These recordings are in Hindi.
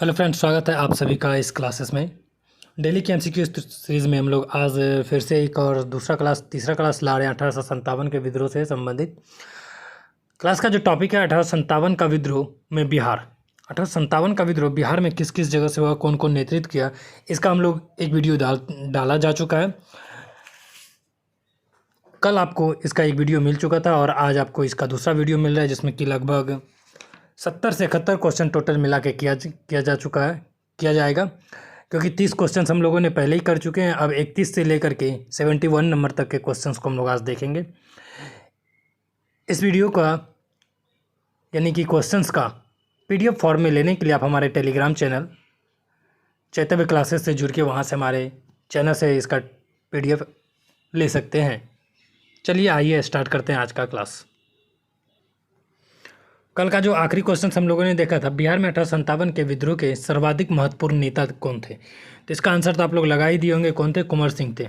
हेलो फ्रेंड्स, स्वागत है आप सभी का इस क्लासेस में। डेली की एमसीक्यू सीरीज़ में हम लोग आज फिर से एक और तीसरा क्लास ला रहे हैं 1857 के विद्रोह से संबंधित। क्लास का जो टॉपिक है 1857 का विद्रोह में बिहार। 1857 का विद्रोह बिहार में किस किस जगह से हुआ, कौन कौन नेतृत्व किया, इसका हम लोग एक वीडियो डाला जा चुका है। कल आपको इसका एक वीडियो मिल चुका था और आज आपको इसका दूसरा वीडियो मिल रहा है, जिसमें कि लगभग 70 से 71 क्वेश्चन टोटल मिला के किया जाएगा, क्योंकि 30 क्वेश्चन हम लोगों ने पहले ही कर चुके हैं। अब 31 से लेकर के 71 नंबर तक के क्वेश्चंस को हम लोग आज देखेंगे। इस वीडियो का यानी कि क्वेश्चंस का PDF फॉर्म में लेने के लिए आप हमारे टेलीग्राम चैनल चैतव्य क्लासेस से जुड़ के वहाँ से हमारे चैनल से इसका PDF ले सकते हैं। चलिए आइए स्टार्ट करते हैं आज का क्लास। कल का जो आखिरी क्वेश्चन हम लोगों ने देखा था, बिहार में 1857 के विद्रोह के सर्वाधिक महत्वपूर्ण नेता कौन थे, तो इसका आंसर तो आप लोग लगा ही दिए होंगे। कौन थे? कुंवर सिंह थे।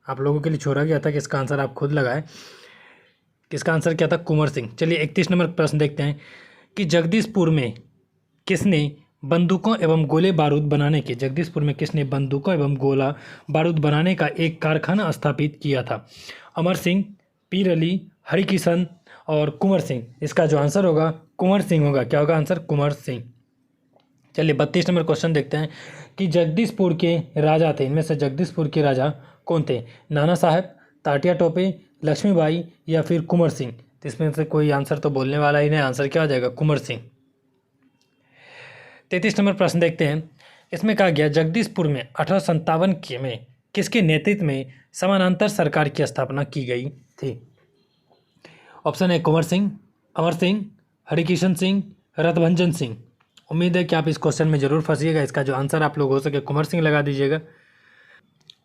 आप लोगों के लिए छोड़ा गया था कि इसका आंसर आप खुद लगाएं। किसका आंसर क्या था? कुंवर सिंह। चलिए 31 नंबर प्रश्न देखते हैं कि जगदीशपुर में किसने बंदूकों एवं गोले बारूद बनाने का एक कारखाना स्थापित किया था? अमर सिंह, पीर अली, हरिकिशन और कुंवर सिंह। इसका जो आंसर होगा कुंवर सिंह होगा। क्या होगा आंसर? कुंवर सिंह। चलिए 32 नंबर क्वेश्चन देखते हैं कि जगदीशपुर के राजा थे, इनमें से जगदीशपुर के राजा कौन थे? नाना साहब, ताटिया टोपे, लक्ष्मीबाई या फिर कुंवर सिंह। तो इसमें से कोई आंसर तो बोलने वाला ही नहीं। आंसर क्या हो जाएगा? कुंवर सिंह। 33 नंबर प्रश्न देखते हैं। इसमें कहा गया जगदीशपुर में 1857 में किसके नेतृत्व में समानांतर सरकार की स्थापना की गई थी? ऑप्शन है कुंवर सिंह, अमर सिंह, हरिकिशन सिंह, रतभंजन सिंह। उम्मीद है कि आप इस क्वेश्चन में ज़रूर फंसिएगा। इसका जो आंसर आप लोग हो सके कुंवर सिंह लगा दीजिएगा,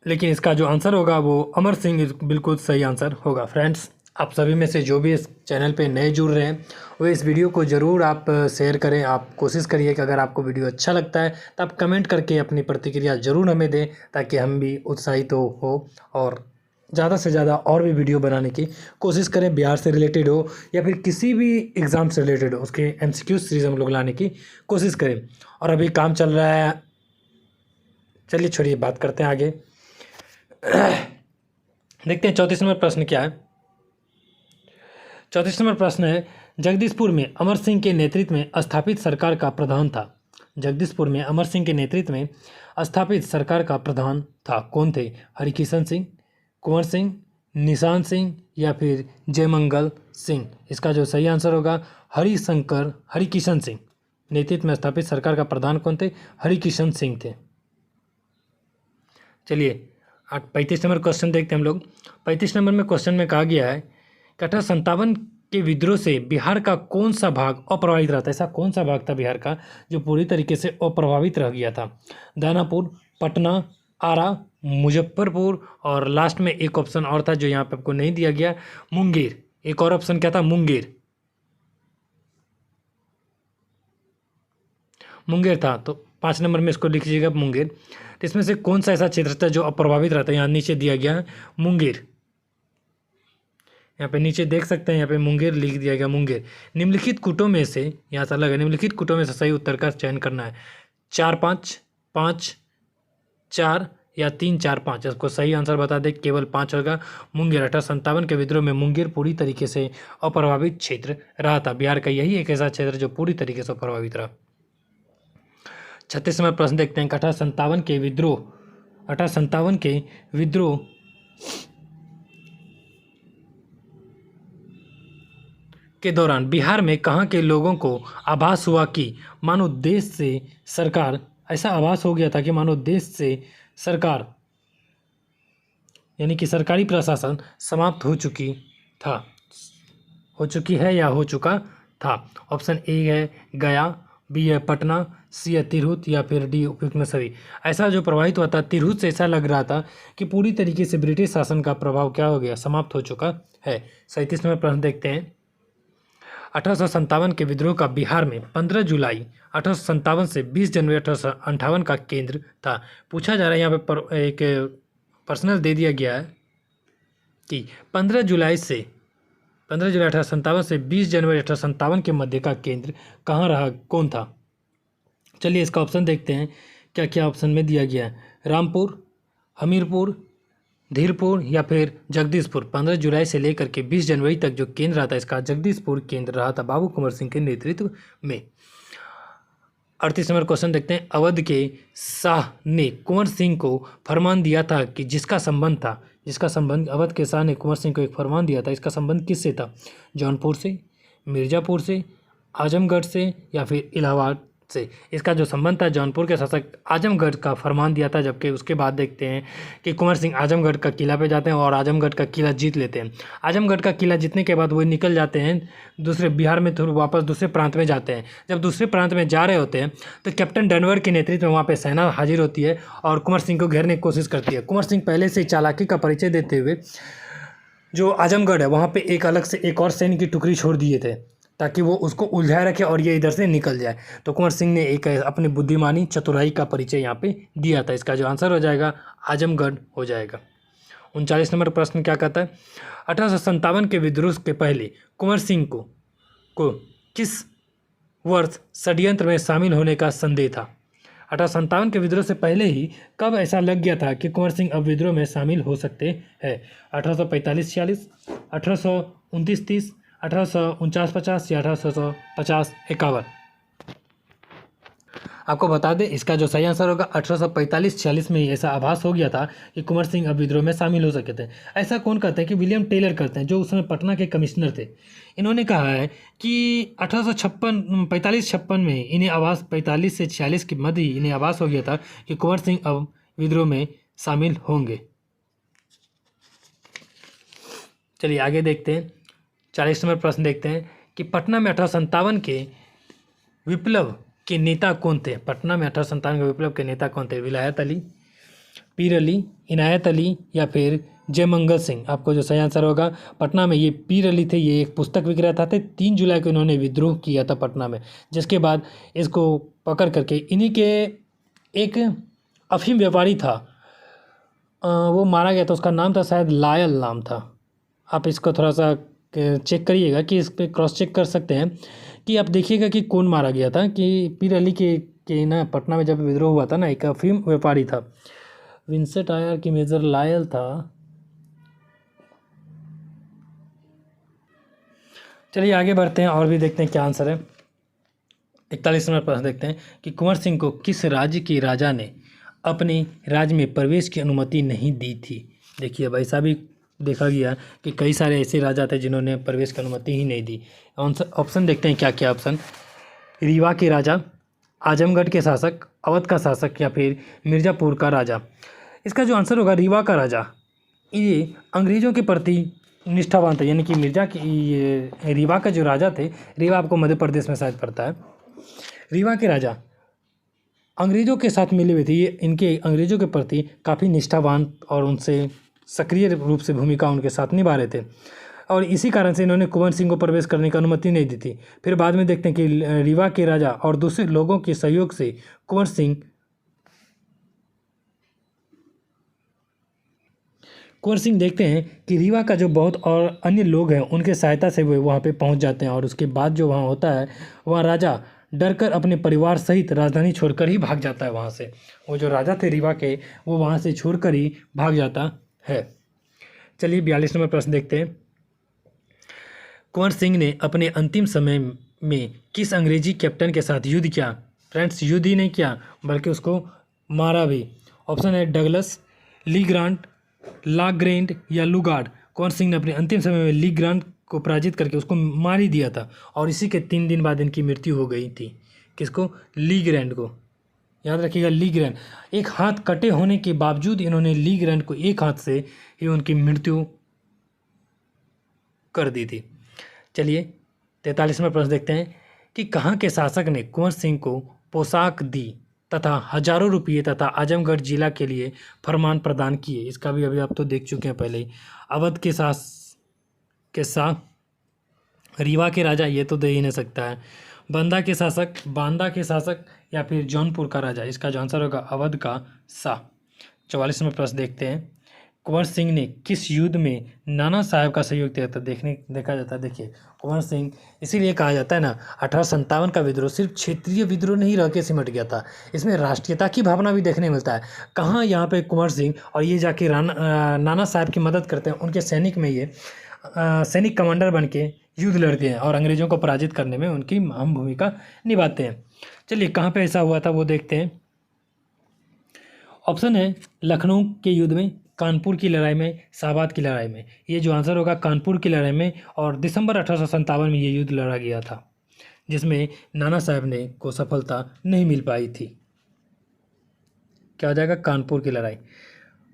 लेकिन इसका जो आंसर होगा वो अमर सिंह बिल्कुल सही आंसर होगा। फ्रेंड्स, आप सभी में से जो भी इस चैनल पे नए जुड़ रहे हैं वो इस वीडियो को ज़रूर आप शेयर करें। आप कोशिश करिए कि अगर आपको वीडियो अच्छा लगता है तो आप कमेंट करके अपनी प्रतिक्रिया ज़रूर हमें दें, ताकि हम भी उत्साहित हो और ज़्यादा से ज़्यादा और भी वीडियो बनाने की कोशिश करें। बिहार से रिलेटेड हो या फिर किसी भी एग्ज़ाम से रिलेटेड हो, उसके MCQ सीरीज़ हम लोग लाने की कोशिश करें। और अभी काम चल रहा है। चलिए छोड़िए, बात करते हैं आगे। देखते हैं 34 नंबर प्रश्न क्या है। 34 नंबर प्रश्न है, जगदीशपुर में अमर सिंह के नेतृत्व में स्थापित सरकार का प्रधान था। जगदीशपुर में अमर सिंह के नेतृत्व में स्थापित सरकार का प्रधान था। कौन थे? हरिकिशन सिंह, कुंवर सिंह, निशान सिंह या फिर जयमंगल सिंह। इसका जो सही आंसर होगा हरिकिशन सिंह। नेतृत्व में स्थापित सरकार का प्रधान कौन थे? हरिकिशन सिंह थे। चलिए 35 नंबर क्वेश्चन देखते हैं हम लोग। 35 नंबर में क्वेश्चन में कहा गया है कि 1857 के विद्रोह से बिहार का कौन सा भाग अप्रभावित रहा था? ऐसा कौन सा भाग था बिहार का जो पूरी तरीके से अप्रभावित रह गया था? दानापुर, पटना, आरा, मुजफ्फरपुर और लास्ट में एक ऑप्शन और था जो यहाँ पे आपको नहीं दिया गया, मुंगेर। एक और ऑप्शन क्या था? मुंगेर था। तो 5 नंबर में इसको लिख लीजिएगा, मुंगेर। तो इसमें से कौन सा ऐसा क्षेत्र था जो अप्रभावित रहता है? यहाँ नीचे दिया गया है मुंगेर। यहाँ पे नीचे देख सकते हैं, यहाँ पे मुंगेर लिख दिया गया, मुंगेर। निम्नलिखित कूटों में से, यहाँ से अलग है, निम्नलिखित कूटों में से सही उत्तर का चयन करना है। 4 5 5 4 या 3 4 5। इसको सही आंसर बता दें, केवल 5 होगा। मुंगेर। 1857 के विद्रोह में मुंगेर पूरी तरीके से अप्रभावित क्षेत्र रहा था। बिहार का यही एक ऐसा क्षेत्र जो पूरी तरीके से अप्रभावित रहा। 36 नंबर प्रश्न देखते हैं। 1857 के विद्रोह के दौरान बिहार में कहाँ के लोगों को आभास हुआ कि मानो देश से सरकार, ऐसा आभास हो गया था कि मानो देश से सरकार यानी कि सरकारी प्रशासन समाप्त हो चुकी है या हो चुका था? ऑप्शन ए है गया, बी है पटना, सी है तिरहुत या फिर डी उपयुक्त में सभी। ऐसा जो प्रभावित हुआ था तिरहुत से, ऐसा लग रहा था कि पूरी तरीके से ब्रिटिश शासन का प्रभाव क्या हो गया? समाप्त हो चुका है। 37 नंबर प्रश्न देखते हैं। 1857 के विद्रोह का बिहार में 15 जुलाई 1857 से 20 जनवरी 1858 का केंद्र था। पूछा जा रहा है यहाँ पे एक पर्सनल दे दिया गया है कि 15 जुलाई 1857 से 20 जनवरी 1857 के मध्य का केंद्र कहाँ रहा? कौन था? चलिए इसका ऑप्शन देखते हैं क्या क्या ऑप्शन में दिया गया है। रामपुर, हमीरपुर, धीरपुर या फिर जगदीशपुर। 15 जुलाई से लेकर के 20 जनवरी तक जो केंद्र रहा था इसका जगदीशपुर केंद्र रहा था बाबू कुंवर सिंह के नेतृत्व में। 38 नंबर क्वेश्चन देखते हैं। अवध के शाह ने कुंवर सिंह को फरमान दिया था कि जिसका संबंध अवध के शाह ने कुंवर सिंह को एक फरमान दिया था, इसका संबंध किससे था? जौनपुर से, मिर्ज़ापुर से, आजमगढ़ से या फिर इलाहाबाद से। इसका जो संबंध था जौनपुर के शासक आजमगढ़ का फरमान दिया था, जबकि उसके बाद देखते हैं कि कुंवर सिंह आजमगढ़ का किला पे जाते हैं और आजमगढ़ का किला जीत लेते हैं। आजमगढ़ का किला जीतने के बाद वो निकल जाते हैं दूसरे बिहार में, थोड़ा वापस दूसरे प्रांत में जाते हैं। जब दूसरे प्रांत में जा रहे होते हैं तो कैप्टन डनवर के नेतृत्व में वहाँ पर सेना हाजिर होती है और कुंवर सिंह को घेरने की कोशिश करती है। कुंवर सिंह पहले से चालाकी का परिचय देते हुए जो आजमगढ़ है वहाँ पे एक अलग से एक और सैन्य की टुकड़ी छोड़ दिए थे ताकि वो उसको उलझाए रखे और ये इधर से निकल जाए। तो कुंवर सिंह ने एक अपनी बुद्धिमानी चतुराई का परिचय यहाँ पे दिया था। इसका जो आंसर हो जाएगा आजमगढ़ हो जाएगा। 39 नंबर प्रश्न क्या कहता है? 1857 के विद्रोह के पहले कुंवर सिंह को किस वर्ष षड्यंत्र में शामिल होने का संदेह था? 1857 के विद्रोह से पहले ही कब ऐसा लग गया था कि कुंवर सिंह अब विद्रोह में शामिल हो सकते हैं? 1845-46, 1829-30, 1849-50 या 1850-51। आपको बता दें इसका जो सही आंसर होगा 1845-46 में ही ऐसा आभास हो गया था कि कुंवर सिंह अब विद्रोह में शामिल हो सके थे। ऐसा कौन कहते हैं कि विलियम टेलर करते हैं, जो उस समय पटना के कमिश्नर थे। इन्होंने कहा है कि 1845-56 में इन्हें आभास, 45 से 46 के मध्य ही इन्हें आभास हो गया था कि कुंवर सिंह अब विद्रोह में शामिल होंगे। चलिए आगे देखते हैं। 40 नंबर प्रश्न देखते हैं कि पटना में 1857 के विप्लव के नेता कौन थे? पटना में 1857 के विप्लव के नेता कौन थे? विलायत अली, पीर अली, इनायत अली या फिर जयमंगल सिंह। आपको जो सही आंसर होगा पटना में ये पीर अली थे। ये एक पुस्तक विक्रेता थे। 3 जुलाई को इन्होंने विद्रोह किया था पटना में, जिसके बाद इसको पकड़ करके इन्हीं के एक अफीम व्यापारी था, वो मारा गया था। उसका नाम था शायद लायल नाम था। आप इसको थोड़ा सा चेक करिएगा कि इस पर क्रॉस चेक कर सकते हैं कि आप देखिएगा कि कौन मारा गया था। कि पीर अली के ना पटना में जब विद्रोह हुआ था ना, एक अफीम व्यापारी था विंसेंट आयर की मेजर लायल था। चलिए आगे बढ़ते हैं और भी देखते हैं क्या आंसर है। 41 नंबर प्रश्न देखते हैं कि कुंवर सिंह को किस राज्य के राजा ने अपने राज्य में प्रवेश की अनुमति नहीं दी थी? देखिए अब ऐसा भी देखा गया कि कई सारे ऐसे राजा थे जिन्होंने प्रवेश की अनुमति ही नहीं दी। ऑप्शन देखते हैं क्या क्या ऑप्शन। रीवा के राजा, आजमगढ़ के शासक, अवध का शासक या फिर मिर्ज़ापुर का राजा। इसका जो आंसर होगा रीवा का राजा। ये अंग्रेज़ों के प्रति निष्ठावान था, यानी कि ये रीवा का जो राजा थे, रीवा आपको मध्य प्रदेश में शायद पड़ता है। रीवा के राजा अंग्रेज़ों के साथ मिले हुए थे। ये इनके अंग्रेज़ों के प्रति काफ़ी निष्ठावान और उनसे सक्रिय रूप से भूमिका उनके साथ निभा रहे थे और इसी कारण से इन्होंने कुंवर सिंह को प्रवेश करने की अनुमति नहीं दी थी। फिर बाद में देखते हैं कि रीवा के राजा और दूसरे लोगों के सहयोग से कुंवर सिंह देखते हैं कि रीवा का जो बहुत और अन्य लोग हैं उनके सहायता से वो वहाँ पे पहुँच जाते हैं और उसके बाद जो वहाँ होता है वहाँ राजा डरकर अपने परिवार सहित राजधानी छोड़कर ही भाग जाता है वहाँ से। वो जो राजा थे रीवा के, वो वहाँ से छोड़कर ही भाग जाता है। चलिए 42 नंबर प्रश्न देखते हैं। कुंवर सिंह ने अपने अंतिम समय में किस अंग्रेजी कैप्टन के साथ युद्ध किया? फ्रेंड्स, युद्ध ही नहीं किया बल्कि उसको मारा भी। ऑप्शन है डगलस, ली ग्रांट, लाग्रेंड या लुगार्ड। कुंवर सिंह ने अपने अंतिम समय में ली ग्रांट को पराजित करके उसको मार ही दिया था और इसी के 3 दिन बाद इनकी मृत्यु हो गई थी। किसको? ली ग्रांट को। याद रखिएगा ली ग्रांट। एक हाथ कटे होने के बावजूद इन्होंने ली ग्रांट को एक हाथ से ही उनकी मृत्यु कर दी थी। चलिए 43वां प्रश्न देखते हैं कि कहाँ के शासक ने कुंवर सिंह को पोशाक दी तथा हजारों रुपये तथा आजमगढ़ जिला के लिए फरमान प्रदान किए? इसका भी अभी आप तो देख चुके हैं पहले ही। अवध के शाह, रीवा के राजा, ये तो दे ही नहीं सकता है। बांदा के शासक या फिर जौनपुर का राजा। इसका जो आंसर होगा अवध का शाह। 44वां प्रश्न देखते हैं कुंवर सिंह ने किस युद्ध में नाना साहब का सहयोग दिया था? देखा जाता है। देखिए, कुंवर सिंह इसीलिए कहा जाता है ना, 1857 का विद्रोह सिर्फ क्षेत्रीय विद्रोह नहीं रह के सिमट गया था, इसमें राष्ट्रीयता की भावना भी देखने मिलता है। कहाँ यहाँ पे कुंवर सिंह और ये जाके नाना साहब की मदद करते हैं, उनके सैनिक में ये सैनिक कमांडर बन के युद्ध लड़ते हैं और अंग्रेज़ों को पराजित करने में उनकी अहम भूमिका निभाते हैं। चलिए, कहाँ पे ऐसा हुआ था वो देखते हैं। ऑप्शन है लखनऊ के युद्ध में, कानपुर की लड़ाई में, शाहबाद की लड़ाई में। ये जो आंसर होगा कानपुर की लड़ाई में, और दिसंबर 1857 में ये युद्ध लड़ा गया था, जिसमें नाना साहब ने को सफलता नहीं मिल पाई थी। क्या हो जाएगा? कानपुर की लड़ाई।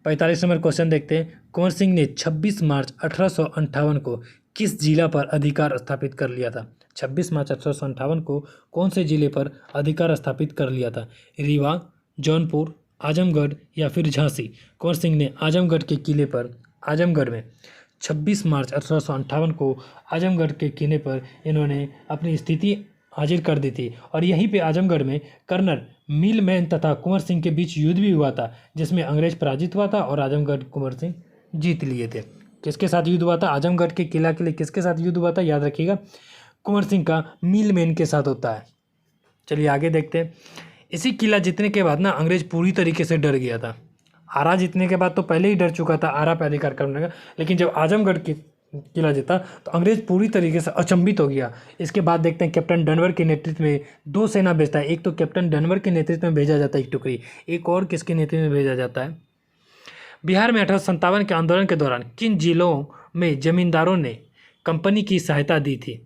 45 नंबर क्वेश्चन देखते हैं। कुंवर सिंह ने 26 मार्च 1858 को किस जिला पर अधिकार स्थापित कर लिया था? 26 मार्च 1858 को कौन से जिले पर अधिकार स्थापित कर लिया था? रीवा, जौनपुर, आजमगढ़ या फिर झांसी? कुंवर सिंह ने आजमगढ़ के किले पर, आजमगढ़ में 26 मार्च 1858 को आजमगढ़ के किले पर इन्होंने अपनी स्थिति हाजिर कर दी थी, और यहीं पे आजमगढ़ में कर्नल मिलमैन तथा कुंवर सिंह के बीच युद्ध भी हुआ था, जिसमें अंग्रेज पराजित हुआ था और आजमगढ़ कुंवर सिंह जीत लिए थे। किसके साथ युद्ध हुआ था? आजमगढ़ के किला के लिए किसके साथ युद्ध हुआ था? याद रखिएगा, कुंवर सिंह का मिलमैन के साथ होता है। चलिए आगे देखते हैं। इसी किला जीतने के बाद ना अंग्रेज पूरी तरीके से डर गया था। आरा जीतने के बाद तो पहले ही डर चुका था आरा पे अधिकार करने का, लेकिन जब आजमगढ़ की किला जीता तो अंग्रेज पूरी तरीके से अचंभित हो गया। इसके बाद देखते हैं कैप्टन डनवर के नेतृत्व में 2 सेना भेजता है। एक तो कैप्टन डनवर के नेतृत्व में भेजा जाता है एक टुकड़ी, एक और किसके नेतृत्व में भेजा जाता है? बिहार में 1857 के आंदोलन के दौरान किन जिलों में जमींदारों ने कंपनी की सहायता दी थी?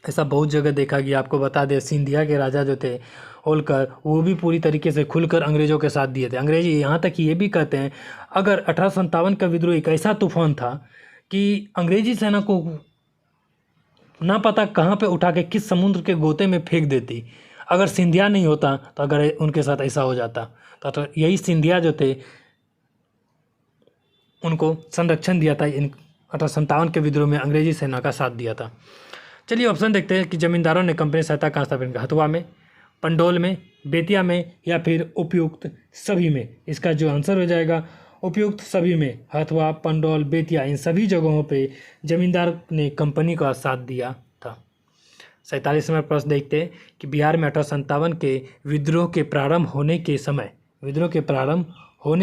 ऐसा बहुत जगह देखा गया। आपको बता दें, सिंधिया के राजा जो थे होलकर, वो भी पूरी तरीके से खुलकर अंग्रेज़ों के साथ दिए थे। अंग्रेज यहाँ तक कि ये भी कहते हैं, अगर 1857 का विद्रोह एक ऐसा तूफान था कि अंग्रेजी सेना को ना पता कहाँ पे उठा के किस समुद्र के गोते में फेंक देती, अगर सिंधिया नहीं होता तो अगर उनके साथ ऐसा हो जाता तो यही सिंधिया जो थे उनको संरक्षण दिया था। इन 1857 के विद्रोह में अंग्रेजी सेना का साथ दिया था। चलिए ऑप्शन देखते हैं कि जमींदारों ने कंपनी सहायता कहाँ स्थापित की? हथुआ में, पंडोल में, बेतिया में या फिर उपयुक्त सभी में? इसका जो आंसर हो जाएगा उपयुक्त सभी में। हथुआ, पंडोल, बेतिया, इन सभी जगहों पे जमींदार ने कंपनी का साथ दिया था। 47 नंबर प्रश्न देखते हैं कि बिहार में 1857 के विद्रोह के प्रारंभ होने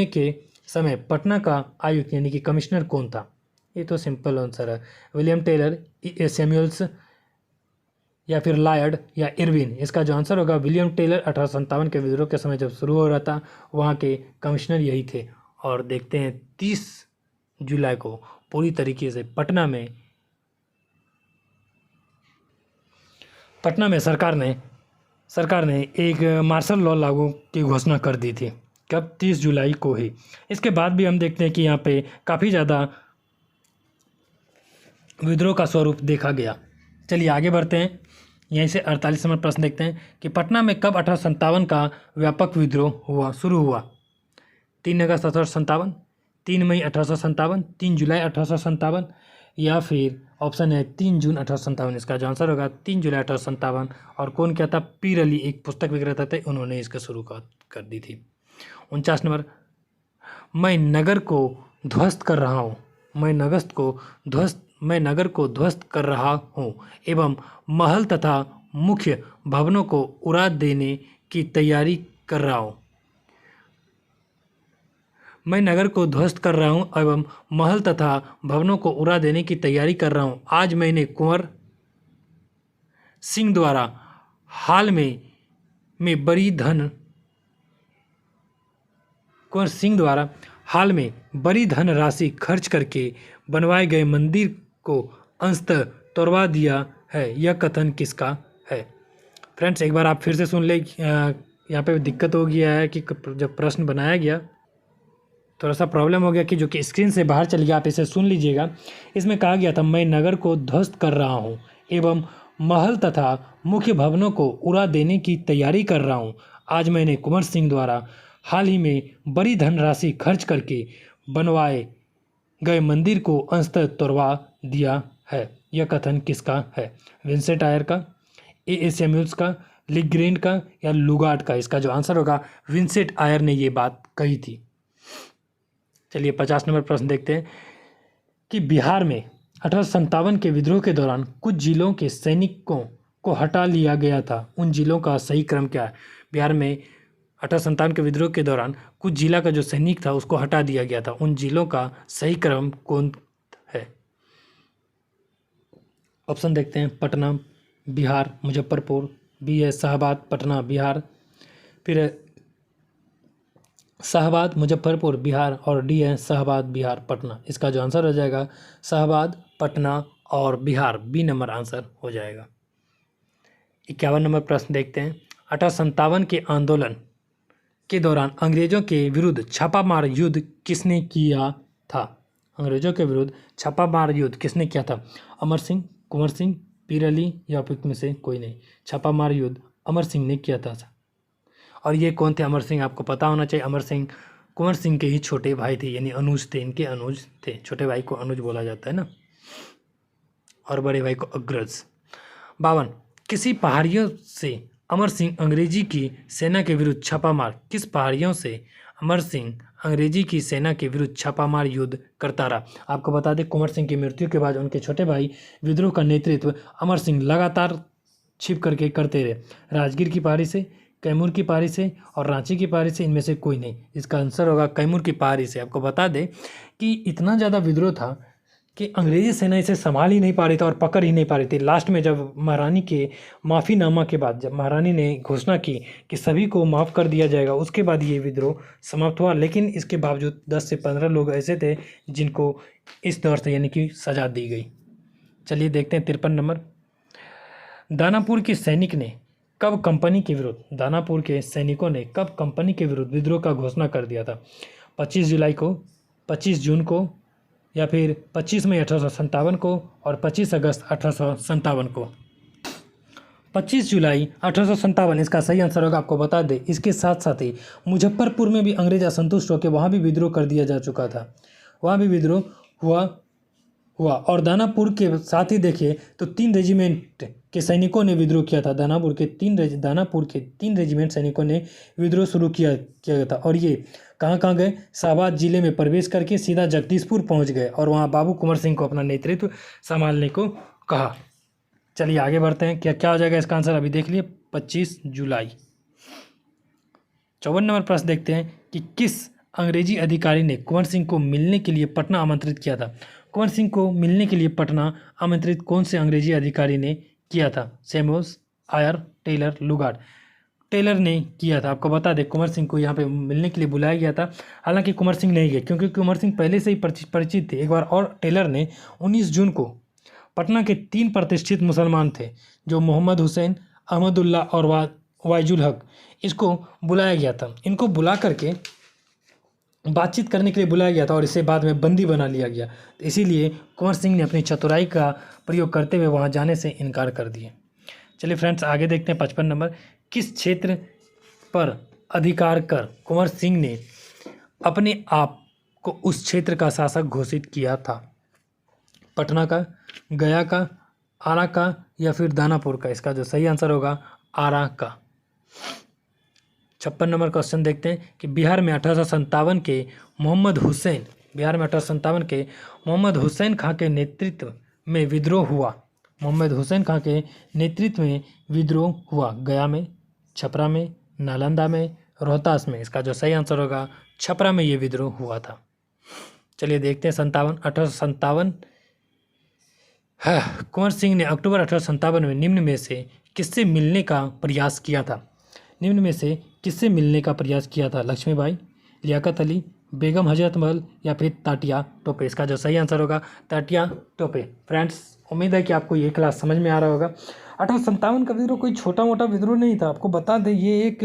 के समय पटना का आयुक्त यानी कि कमिश्नर कौन था? ये तो सिंपल आंसर है, विलियम टेलर, सैमुअल्स या फिर लॉयड या इरविन? इसका जो आंसर होगा विलियम टेलर। 1857 के विद्रोह के समय जब शुरू हो रहा था वहाँ के कमिश्नर यही थे। और देखते हैं 30 जुलाई को पूरी तरीके से पटना में सरकार ने एक मार्शल लॉ लागू की घोषणा कर दी थी। कब? 30 जुलाई को ही। इसके बाद भी हम देखते हैं कि यहाँ पे काफ़ी ज़्यादा विद्रोह का स्वरूप देखा गया। चलिए आगे बढ़ते हैं। यहीं से 48 नंबर प्रश्न देखते हैं कि पटना में कब 1857 का व्यापक विद्रोह शुरू हुआ? 3 अगस्त 1857, 3 मई 1857, 3 जुलाई 1857 या फिर ऑप्शन है 3 जून 1857? इसका जो आंसर होगा 3 जुलाई 1857। और कौन क्या था? पीर अली, एक पुस्तक विक्रेता थे, उन्होंने इसका शुरू कर दी थी। 49 नंबर, मैं नगर को ध्वस्त कर रहा हूँ, मैं नगर को ध्वस्त कर रहा हूँ एवं महल तथा मुख्य भवनों को उड़ा देने की तैयारी कर रहा हूँ। मैं नगर को ध्वस्त कर रहा हूँ एवं महल तथा भवनों को उड़ा देने की तैयारी कर रहा हूँ। आज मैंने कुंवर सिंह द्वारा हाल में बड़ी धन राशि खर्च करके बनवाए गए मंदिर को अंशतः तोड़वा दिया है। यह कथन किसका है? फ्रेंड्स एक बार आप फिर से सुन ले, यहाँ पे दिक्कत हो गया है कि जब प्रश्न बनाया गया थोड़ा सा प्रॉब्लम हो गया कि जो कि स्क्रीन से बाहर चल गया। आप इसे सुन लीजिएगा। इसमें कहा गया था, मैं नगर को ध्वस्त कर रहा हूँ एवं महल तथा मुख्य भवनों को उड़ा देने की तैयारी कर रहा हूँ। आज मैंने कुंवर सिंह द्वारा हाल ही में बड़ी धनराशि खर्च करके बनवाए गए मंदिर को अंशतः तोड़वा दिया है। यह कथन किसका है? विंसेंट आयर का, ए सैमुअल्स का, लिग्रेंड का या लुगार्ड का? इसका जो आंसर होगा विंसेंट आयर ने ये बात कही थी। चलिए 50 नंबर प्रश्न देखते हैं कि बिहार में 1857 के विद्रोह के दौरान कुछ जिलों के सैनिकों को हटा लिया गया था, उन जिलों का सही क्रम क्या है? बिहार में 1857 के विद्रोह के दौरान कुछ जिला का जो सैनिक था उसको हटा दिया गया था, उन जिलों का सही क्रम कौन है? ऑप्शन देखते हैं, पटना बिहार, मुजफ्फरपुर, बी है शाहाबाद पटना बिहार, फिर है शाहाबाद मुजफ्फरपुर बिहार, और डी है शाहाबाद बिहार पटना। इसका जो आंसर हो जाएगा शाहाबाद पटना और बिहार, बी नंबर आंसर हो जाएगा। 51 नंबर प्रश्न देखते हैं, 1857 के आंदोलन के दौरान अंग्रेजों के विरुद्ध छापामार युद्ध किसने किया था? अंग्रेजों के विरुद्ध छापामार युद्ध किसने किया था? अमर सिंह, कुंवर सिंह, पीर अली या उपयुक्त में से कोई नहीं। छापामार युद्ध अमर सिंह ने किया था। और ये कौन थे अमर सिंह? आपको पता होना चाहिए। अमर सिंह कुंवर सिंह के ही छोटे भाई थे, यानी अनुज थे, इनके अनुज थे। छोटे भाई को अनुज बोला जाता है ना, और बड़े भाई को अग्रज। 52 किसी पहाड़ियों से अमर सिंह अंग्रेजी की सेना के विरुद्ध छापामार, किस पहाड़ियों से अमर सिंह अंग्रेजी की सेना के विरुद्ध छापामार युद्ध करता रहा? आपको बता दें, कुंवर सिंह की मृत्यु के बाद उनके छोटे भाई विद्रोह का नेतृत्व अमर सिंह लगातार छिप करके करते रहे। राजगीर की पहाड़ी से, कैमूर की पहाड़ी से और रांची की पहाड़ी से, इनमें से कोई नहीं। इसका आंसर होगा कैमूर की पहाड़ी से। आपको बता दें कि इतना ज़्यादा विद्रोह था कि अंग्रेजी सेना इसे संभाल ही नहीं पा रही थी और पकड़ ही नहीं पा रही थी। लास्ट में जब महारानी के माफ़ीनामा के बाद, जब महारानी ने घोषणा की कि सभी को माफ़ कर दिया जाएगा, उसके बाद ये विद्रोह समाप्त हुआ। लेकिन इसके बावजूद 10 से 15 लोग ऐसे थे जिनको इस दौर से यानी कि सज़ा दी गई। चलिए देखते हैं 53 नंबर, दानापुर के सैनिक ने कब कंपनी के विरुद्ध, दानापुर के सैनिकों ने कब कंपनी के विरुद्ध विद्रोह का घोषणा कर दिया था? 25 जुलाई को, 25 जून को, या फिर 25 मई 1857 को और 25 अगस्त 1857 को? 25 जुलाई 1857 इसका सही आंसर होगा। आपको बता दें, इसके साथ साथ ही मुजफ्फरपुर में भी अंग्रेज असंतुष्ट होकर वहाँ भी विद्रोह कर दिया जा चुका था, वहाँ भी विद्रोह हुआ। और दानापुर के साथ ही देखिए तो 3 रेजिमेंट के सैनिकों ने विद्रोह किया था। दानापुर के 3 रेजिमेंट सैनिकों ने विद्रोह शुरू किया गया था। और ये कहाँ गए? शाहाबाद जिले में प्रवेश करके सीधा जगदीशपुर पहुंच गए और वहां बाबू कुंवर सिंह को अपना नेतृत्व संभालने को कहा। चलिए आगे बढ़ते हैं, क्या हो जाएगा इसका आंसर अभी देख लिए, 25 जुलाई। 54 नंबर प्रश्न देखते हैं कि किस अंग्रेजी अधिकारी ने कुंवर सिंह को मिलने के लिए पटना आमंत्रित किया था? कुंवर सिंह को मिलने के लिए पटना आमंत्रित कौन से अंग्रेजी अधिकारी ने किया था? सैमुअल्स, आयर, टेलर, लुगार्ड? टेलर ने किया था। आपको बता दें, कुंवर सिंह को यहाँ पे मिलने के लिए बुलाया गया था। हालांकि कुंवर सिंह नहीं गए क्योंकि कुंवर सिंह पहले से ही परिचित थे एक बार। और टेलर ने 19 जून को पटना के 3 प्रतिष्ठित मुसलमान थे, जो मोहम्मद हुसैन, अहमदुल्ला और वाइजुल हक, इसको बुलाया गया था। इनको बुला करके बातचीत करने के लिए बुलाया गया था और इसे बाद में बंदी बना लिया गया। तो इसीलिए कुंवर सिंह ने अपनी चतुराई का प्रयोग करते हुए वहां जाने से इनकार कर दिए। चलिए फ्रेंड्स आगे देखते हैं 55 नंबर, किस क्षेत्र पर अधिकार कर कुंवर सिंह ने अपने आप को उस क्षेत्र का शासक घोषित किया था? पटना का, गया का, आरा का या फिर दानापुर का? इसका जो सही आंसर होगा आरा का। 56 नंबर क्वेश्चन देखते हैं कि बिहार में 1857 के मोहम्मद हुसैन खां के नेतृत्व में विद्रोह हुआ। मोहम्मद हुसैन खां के नेतृत्व में विद्रोह हुआ गया में, छपरा में, नालंदा में, रोहतास में? इसका जो सही आंसर होगा छपरा में ये विद्रोह हुआ था। चलिए देखते हैं 1857। कुंवर सिंह ने अक्टूबर 1857 में निम्न में से किससे मिलने का प्रयास किया था? निम्न में से किससे मिलने का प्रयास किया था? लक्ष्मीबाई, लियाकत अली, बेगम हजरत महल या फिर ताटिया टोपे? इसका जो सही आंसर होगा ताटिया टोपे। फ्रेंड्स उम्मीद है कि आपको ये क्लास समझ में आ रहा होगा। 1857 का विद्रोह कोई छोटा मोटा विद्रोह नहीं था। आपको बता दें, ये एक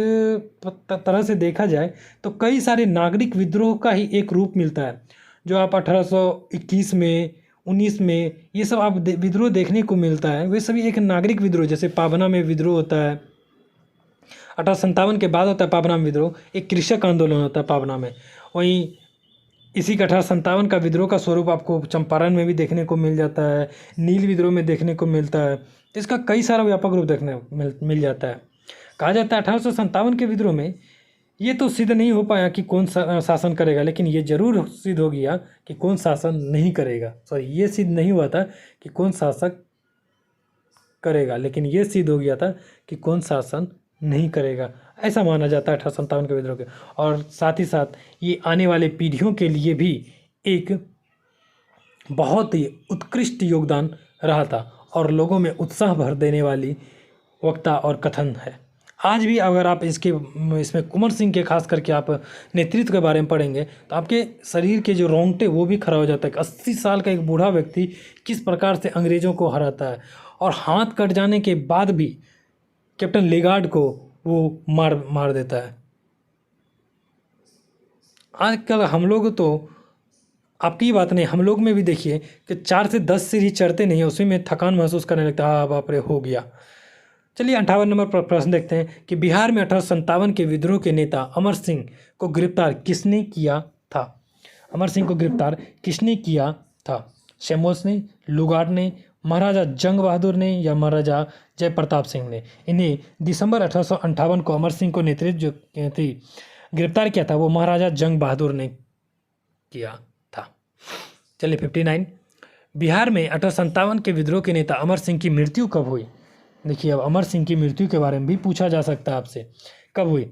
तरह से देखा जाए तो कई सारे नागरिक विद्रोह का ही एक रूप मिलता है, जो आप 1821 में, 19 में ये सब आप विद्रोह देखने को मिलता है। वे सभी एक नागरिक विद्रोह, जैसे पाबना में विद्रोह होता है, 1857 के बाद होता है पाबना में विद्रोह, एक कृषक आंदोलन होता है पाबना में। वहीं इसी का 1857 का विद्रोह का स्वरूप आपको चंपारण में भी देखने को मिल जाता है, नील विद्रोह में देखने को मिलता है। तो इसका कई सारा व्यापक रूप देखने मिल जाता है। कहा जाता है 1857 के विद्रोह में ये तो सिद्ध नहीं हो पाया कि कौन शासन करेगा, लेकिन ये जरूर सिद्ध हो गया कि कौन शासन नहीं करेगा। सॉरी, ये सिद्ध नहीं हुआ था कि कौन शासक करेगा, लेकिन ये सिद्ध हो गया था कि कौन शासन नहीं करेगा। ऐसा माना जाता है 1857 के विद्रोह के। और साथ ही साथ ये आने वाले पीढ़ियों के लिए भी एक बहुत ही उत्कृष्ट योगदान रहा था और लोगों में उत्साह भर देने वाली वक्ता और कथन है। आज भी अगर आप इसमें कुंवर सिंह के खास करके आप नेतृत्व के बारे में पढ़ेंगे तो आपके शरीर के जो रोंगटे वो भी खड़ा हो जाता है कि 80 साल का एक बूढ़ा व्यक्ति किस प्रकार से अंग्रेज़ों को हराता है, और हाथ कट जाने के बाद भी कैप्टन लेगार्ड को वो मार देता है। आजकल हम लोग तो, आपकी बात नहीं, हम लोग में भी देखिए कि 4 से 10 सीढ़ी चढ़ते नहीं है, उसी में थकान महसूस करने लगता है, हाँ बाप रे हो गया। चलिए 58 नंबर पर प्रश्न देखते हैं कि बिहार में 1857 के विद्रोह के नेता अमर सिंह को गिरफ्तार किसने किया था। अमर सिंह को गिरफ्तार किसने किया था? शैमोस ने, लुगार्ड ने, महाराजा जंग बहादुर ने या महाराजा जयप्रताप सिंह ने? इन्हें दिसंबर 1858 को अमर सिंह को नेतृत्व जो थी गिरफ्तार किया था वो महाराजा जंग बहादुर ने किया था। चलिए 59, बिहार में 1857 के विद्रोह के नेता अमर सिंह की मृत्यु कब हुई? देखिए, अब अमर सिंह की मृत्यु के बारे में भी पूछा जा सकता है आपसे, कब हुई?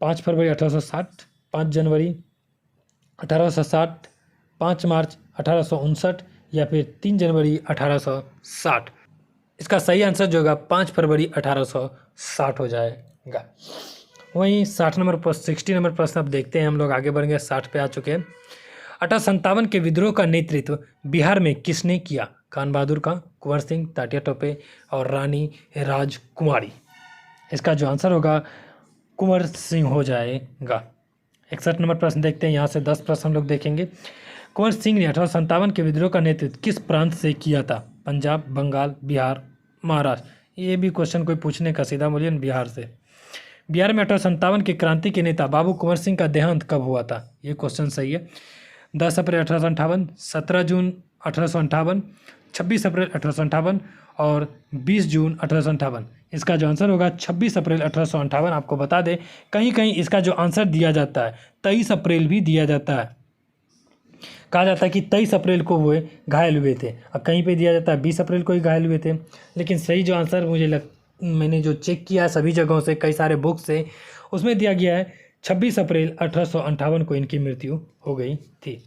5 फरवरी 1860, 5 जनवरी 1860, 5 मार्च 1859 या फिर 3 जनवरी 1860? इसका सही आंसर जो होगा 5 फरवरी 1860 हो जाएगा। वहीं 60 नंबर पर 60 नंबर प्रश्न अब देखते हैं, हम लोग आगे बढ़ेंगे, 60 पे आ चुके हैं। 1857 के विद्रोह का नेतृत्व बिहार में किसने किया? खान बहादुर का, कुंवर सिंह, तात्या टोपे और रानी राजकुमारी? इसका जो आंसर होगा कुंवर सिंह हो जाएगा। 61 नंबर प्रश्न देखते हैं, यहाँ से 10 प्रश्न हम लोग देखेंगे। कुंवर सिंह ने 1857 के विद्रोह का नेतृत्व किस प्रांत से किया था? पंजाब, बंगाल, बिहार, महाराष्ट्र? ये भी क्वेश्चन कोई पूछने का, सीधा बोलिए बिहार से। बिहार में 1857 के क्रांति के नेता बाबू कुंवर सिंह का देहांत कब हुआ था? ये क्वेश्चन सही है। 10 अप्रैल 1858, 17 जून 1858, 26 अप्रैल 1858 और 20 जून 1858? इसका जो आंसर होगा 26 अप्रैल 1858। आपको बता दें, कहीं कहीं इसका जो आंसर दिया जाता है 23 अप्रैल भी दिया जाता है। कहा जाता है कि 23 अप्रैल को वो घायल हुए थे, और कहीं पे दिया जाता है 20 अप्रैल को ही घायल हुए थे। लेकिन सही जो आंसर मैंने जो चेक किया सभी जगहों से, कई सारे बुक से, उसमें दिया गया है 26 अप्रैल 1858 को इनकी मृत्यु हो गई थी।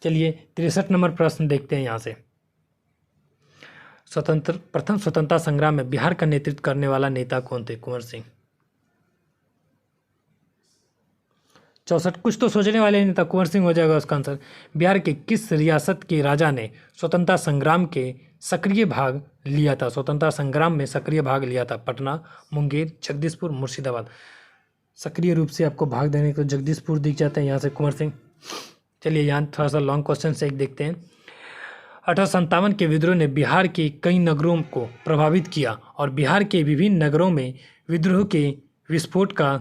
चलिए 63 नंबर प्रश्न देखते हैं यहाँ से। प्रथम स्वतंत्रता संग्राम में बिहार का नेतृत्व करने वाला नेता कौन थे? कुंवर सिंह। 64, कुछ तो सोचने वाले नेता कुंवर सिंह हो जाएगा उसका आंसर। बिहार के किस रियासत के राजा ने स्वतंत्रता संग्राम के सक्रिय भाग लिया था? स्वतंत्रता संग्राम में सक्रिय भाग लिया था? पटना, मुंगेर, जगदीशपुर, मुर्शिदाबाद? सक्रिय रूप से आपको भाग देने को जगदीशपुर दिख जाते हैं, यहाँ से कुंवर सिंह। चलिए यहाँ थोड़ा सा लॉन्ग क्वेश्चन से एक देखते हैं। 1857 के विद्रोह ने बिहार के कई नगरों को प्रभावित किया और बिहार के विभिन्न नगरों में विद्रोह के विस्फोट का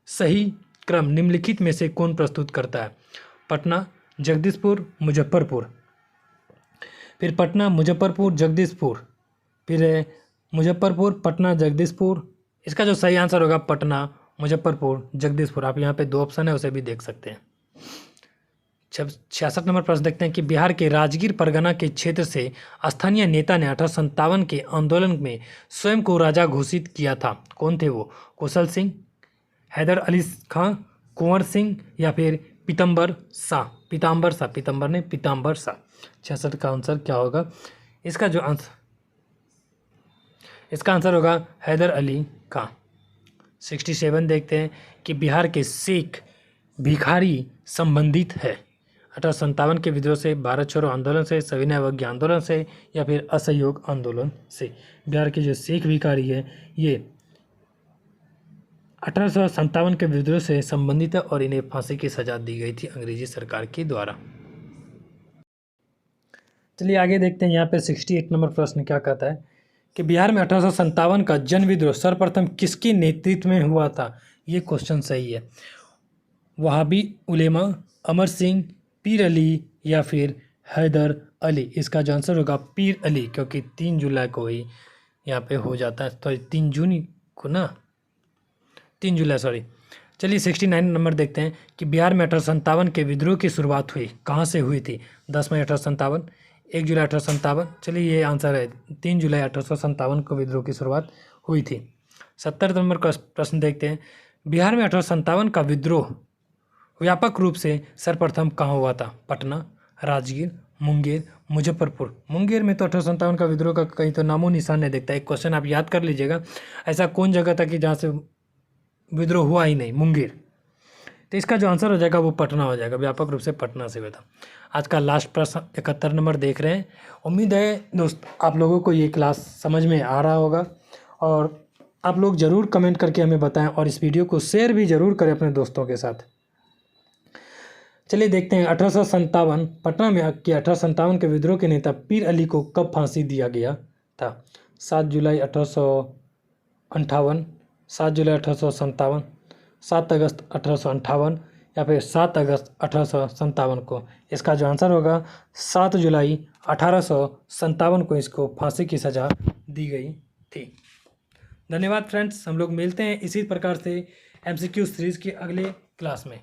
सही क्रम निम्नलिखित में से कौन प्रस्तुत करता है? पटना, जगदीशपुर, मुजफ्फरपुर? फिर पटना, मुजफ्फरपुर, जगदीशपुर? फिर मुजफ्फरपुर, पटना, जगदीशपुर? इसका जो सही आंसर होगा पटना, मुजफ्फरपुर, जगदीशपुर। आप यहाँ पे 2 ऑप्शन है, उसे भी देख सकते हैं। 66 नंबर प्रश्न देखते हैं कि बिहार के राजगीर परगना के क्षेत्र से स्थानीय नेता ने 1857 के आंदोलन में स्वयं को राजा घोषित किया था। कौन थे वो? कुशल सिंह, हैदर अली खां, कुंवर सिंह या फिर पीताम्बर शाह? पीताम्बर शाह। 66 का आंसर क्या होगा? इसका आंसर होगा हैदर अली खां। 67 देखते हैं कि बिहार के शेख भिखारी संबंधित है 1857 के विद्रोह से, भारत छोड़ो आंदोलन से, सविनय अवज्ञा आंदोलन से या फिर असहयोग आंदोलन से? बिहार के जो शेख भिखारी है ये 1857 के विद्रोह से संबंधित है और इन्हें फांसी की सजा दी गई थी अंग्रेजी सरकार के द्वारा। चलिए आगे देखते हैं, यहाँ पे 68 नंबर प्रश्न क्या कहता है कि बिहार में 1857 का जन विद्रोह सर्वप्रथम किसके नेतृत्व में हुआ था? ये क्वेश्चन सही है। वहाबी उलेमा, अमर सिंह, पीर अली या फिर हैदर अली? इसका जो आंसर होगा पीर अली, क्योंकि 3 जुलाई को ही यहाँ पे हो जाता है, तो 3 जून को ना 3 जुलाई सॉरी। चलिए 69 नंबर देखते हैं कि बिहार में 1857 के विद्रोह की शुरुआत हुई, कहाँ से हुई थी? 10 मई 1857, 1 जुलाई 1857। चलिए ये आंसर है, 3 जुलाई 1857 को विद्रोह की शुरुआत हुई थी। 70 नंबर का प्रश्न देखते हैं, बिहार में 1857 का विद्रोह व्यापक रूप से सर्वप्रथम कहाँ हुआ था? पटना, राजगीर, मुंगेर, मुजफ्फरपुर। मुंगेर में तो 1857 का विद्रोह का कहीं तो नामो निशान नहीं दिखता। एक क्वेश्चन आप याद कर लीजिएगा, ऐसा कौन जगह था कि जहाँ से विद्रोह हुआ ही नहीं? मुंगेर। तो इसका जो आंसर हो जाएगा वो पटना हो जाएगा, व्यापक रूप से पटना से हुआ था। आज का लास्ट प्रश्न 71 नंबर देख रहे हैं। उम्मीद है दोस्त आप लोगों को ये क्लास समझ में आ रहा होगा, और आप लोग ज़रूर कमेंट करके हमें बताएं, और इस वीडियो को शेयर भी ज़रूर करें अपने दोस्तों के साथ। चलिए देखते हैं 1857 पटना में कि 1857 के विद्रोह के नेता पीर अली को कब फांसी दिया गया था? 7 जुलाई 1858, 7 जुलाई 1857, 7 अगस्त 1858 या फिर 7 अगस्त 1857 को? इसका जो आंसर होगा 7 जुलाई 1857 को इसको फांसी की सज़ा दी गई थी। धन्यवाद फ्रेंड्स, हम लोग मिलते हैं इसी प्रकार से MCQ सीरीज़ की अगले क्लास में।